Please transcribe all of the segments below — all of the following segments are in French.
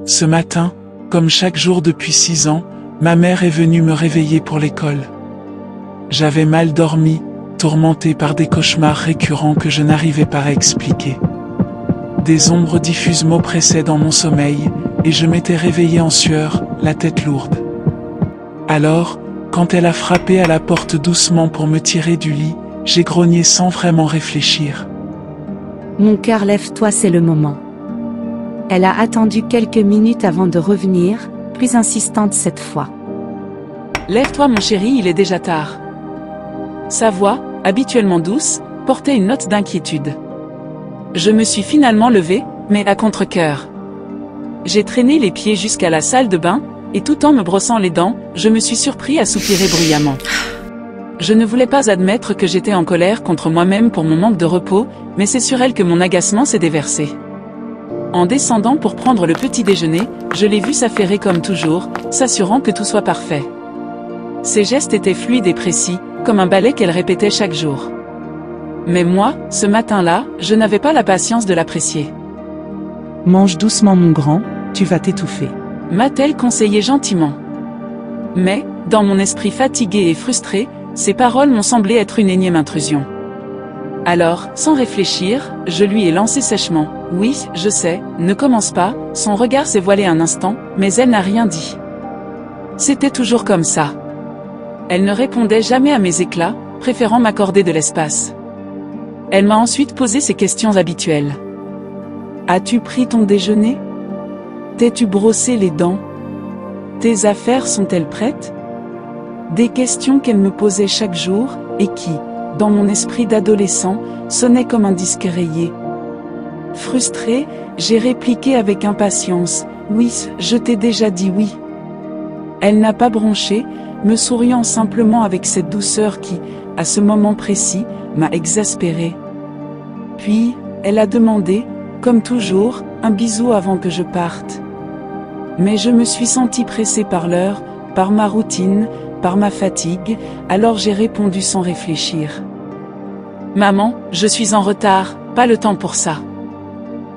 Ce matin, comme chaque jour depuis 6 ans, ma mère est venue me réveiller pour l'école. J'avais mal dormi, tourmenté par des cauchemars récurrents que je n'arrivais pas à expliquer. Des ombres diffuses m'oppressaient dans mon sommeil, et je m'étais réveillé en sueur, la tête lourde. Alors, quand elle a frappé à la porte doucement pour me tirer du lit, j'ai grogné sans vraiment réfléchir. Mon cœur, lève-toi, c'est le moment. Elle a attendu quelques minutes avant de revenir, plus insistante cette fois. Lève-toi mon chéri, il est déjà tard. Sa voix, habituellement douce, portait une note d'inquiétude. Je me suis finalement levée, mais à contre-cœur. J'ai traîné les pieds jusqu'à la salle de bain, et tout en me brossant les dents, je me suis surpris à soupirer bruyamment. Je ne voulais pas admettre que j'étais en colère contre moi-même pour mon manque de repos, mais c'est sur elle que mon agacement s'est déversé. En descendant pour prendre le petit déjeuner, je l'ai vue s'affairer comme toujours, s'assurant que tout soit parfait. Ses gestes étaient fluides et précis, comme un ballet qu'elle répétait chaque jour. Mais moi, ce matin-là, je n'avais pas la patience de l'apprécier. Mange doucement mon grand, tu vas t'étouffer. M'a-t-elle conseillé gentiment. Mais, dans mon esprit fatigué et frustré, ces paroles m'ont semblé être une énième intrusion. Alors, sans réfléchir, je lui ai lancé sèchement. « Oui, je sais, ne commence pas », son regard s'est voilé un instant, mais elle n'a rien dit. C'était toujours comme ça. Elle ne répondait jamais à mes éclats, préférant m'accorder de l'espace. Elle m'a ensuite posé ses questions habituelles. « As-tu pris ton déjeuner ? T'es-tu brossé les dents ? Tes affaires sont-elles prêtes ?» Des questions qu'elle me posait chaque jour, et qui, dans mon esprit d'adolescent, sonnaient comme un disque rayé. Frustré, j'ai répliqué avec impatience, « Oui, je t'ai déjà dit oui. » Elle n'a pas bronché, me souriant simplement avec cette douceur qui, à ce moment précis, m'a exaspéré. Puis, elle a demandé, comme toujours, un bisou avant que je parte. Mais je me suis senti pressé par l'heure, par ma routine, par ma fatigue, alors j'ai répondu sans réfléchir. « Maman, je suis en retard, pas le temps pour ça. »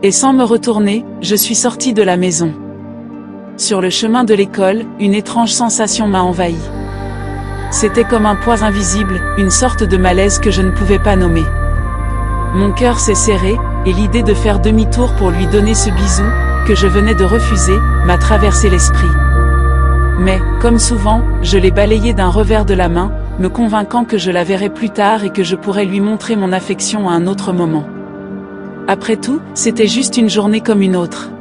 Et sans me retourner, je suis sortie de la maison. Sur le chemin de l'école, une étrange sensation m'a envahi. C'était comme un poids invisible, une sorte de malaise que je ne pouvais pas nommer. Mon cœur s'est serré, et l'idée de faire demi-tour pour lui donner ce bisou, que je venais de refuser, m'a traversé l'esprit. Mais, comme souvent, je l'ai balayé d'un revers de la main, me convainquant que je la verrais plus tard et que je pourrais lui montrer mon affection à un autre moment. Après tout, c'était juste une journée comme une autre.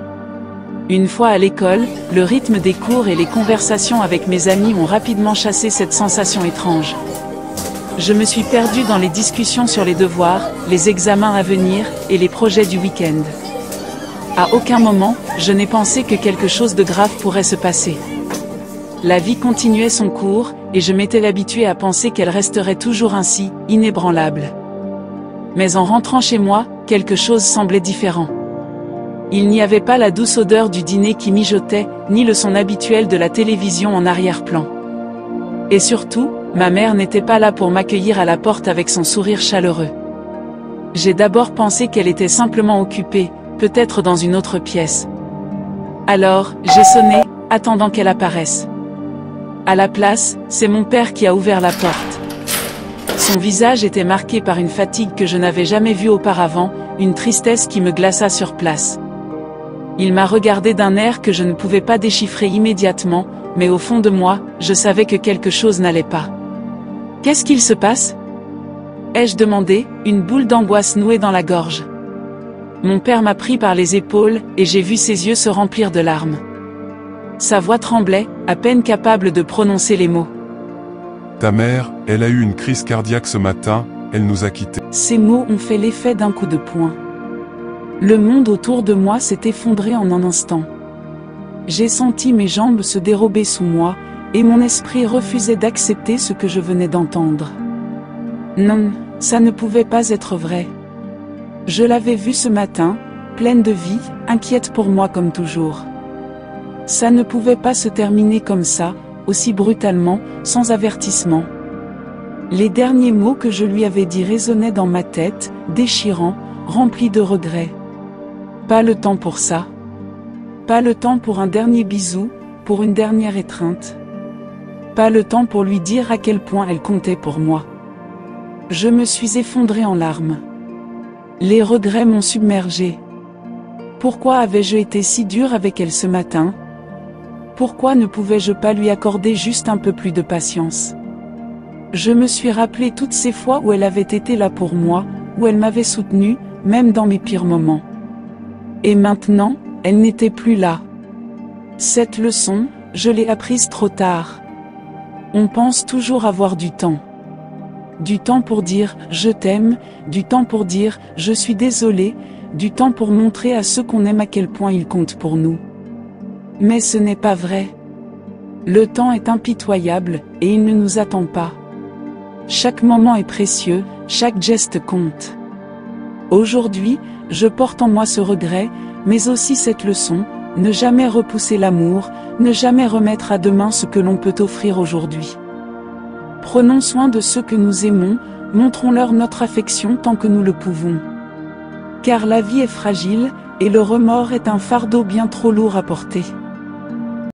Une fois à l'école, le rythme des cours et les conversations avec mes amis ont rapidement chassé cette sensation étrange. Je me suis perdue dans les discussions sur les devoirs, les examens à venir et les projets du week-end. À aucun moment, je n'ai pensé que quelque chose de grave pourrait se passer. La vie continuait son cours, et je m'étais habituée à penser qu'elle resterait toujours ainsi, inébranlable. Mais en rentrant chez moi, quelque chose semblait différent. Il n'y avait pas la douce odeur du dîner qui mijotait, ni le son habituel de la télévision en arrière-plan. Et surtout, ma mère n'était pas là pour m'accueillir à la porte avec son sourire chaleureux. J'ai d'abord pensé qu'elle était simplement occupée, peut-être dans une autre pièce. Alors, j'ai sonné, attendant qu'elle apparaisse. À la place, c'est mon père qui a ouvert la porte. Son visage était marqué par une fatigue que je n'avais jamais vue auparavant, une tristesse qui me glaça sur place. Il m'a regardé d'un air que je ne pouvais pas déchiffrer immédiatement, mais au fond de moi, je savais que quelque chose n'allait pas. « Qu'est-ce qu'il se passe ?» ai-je demandé, une boule d'angoisse nouée dans la gorge. Mon père m'a pris par les épaules, et j'ai vu ses yeux se remplir de larmes. Sa voix tremblait, à peine capable de prononcer les mots. Ta mère, elle a eu une crise cardiaque ce matin, elle nous a quittés. Ces mots ont fait l'effet d'un coup de poing. Le monde autour de moi s'est effondré en un instant. J'ai senti mes jambes se dérober sous moi, et mon esprit refusait d'accepter ce que je venais d'entendre. Non, ça ne pouvait pas être vrai. Je l'avais vue ce matin, pleine de vie, inquiète pour moi comme toujours. Ça ne pouvait pas se terminer comme ça, aussi brutalement, sans avertissement. Les derniers mots que je lui avais dit résonnaient dans ma tête, déchirants, remplis de regrets. Pas le temps pour ça. Pas le temps pour un dernier bisou, pour une dernière étreinte. Pas le temps pour lui dire à quel point elle comptait pour moi. Je me suis effondrée en larmes. Les regrets m'ont submergée. Pourquoi avais-je été si dure avec elle ce matin? Pourquoi ne pouvais-je pas lui accorder juste un peu plus de patience? Je me suis rappelé toutes ces fois où elle avait été là pour moi, où elle m'avait soutenue, même dans mes pires moments. Et maintenant, elle n'était plus là. Cette leçon, je l'ai apprise trop tard. On pense toujours avoir du temps. Du temps pour dire « je t'aime », du temps pour dire « je suis désolé », du temps pour montrer à ceux qu'on aime à quel point ils comptent pour nous. Mais ce n'est pas vrai. Le temps est impitoyable, et il ne nous attend pas. Chaque moment est précieux, chaque geste compte. Aujourd'hui, je porte en moi ce regret, mais aussi cette leçon, ne jamais repousser l'amour, ne jamais remettre à demain ce que l'on peut offrir aujourd'hui. Prenons soin de ceux que nous aimons, montrons-leur notre affection tant que nous le pouvons. Car la vie est fragile, et le remords est un fardeau bien trop lourd à porter.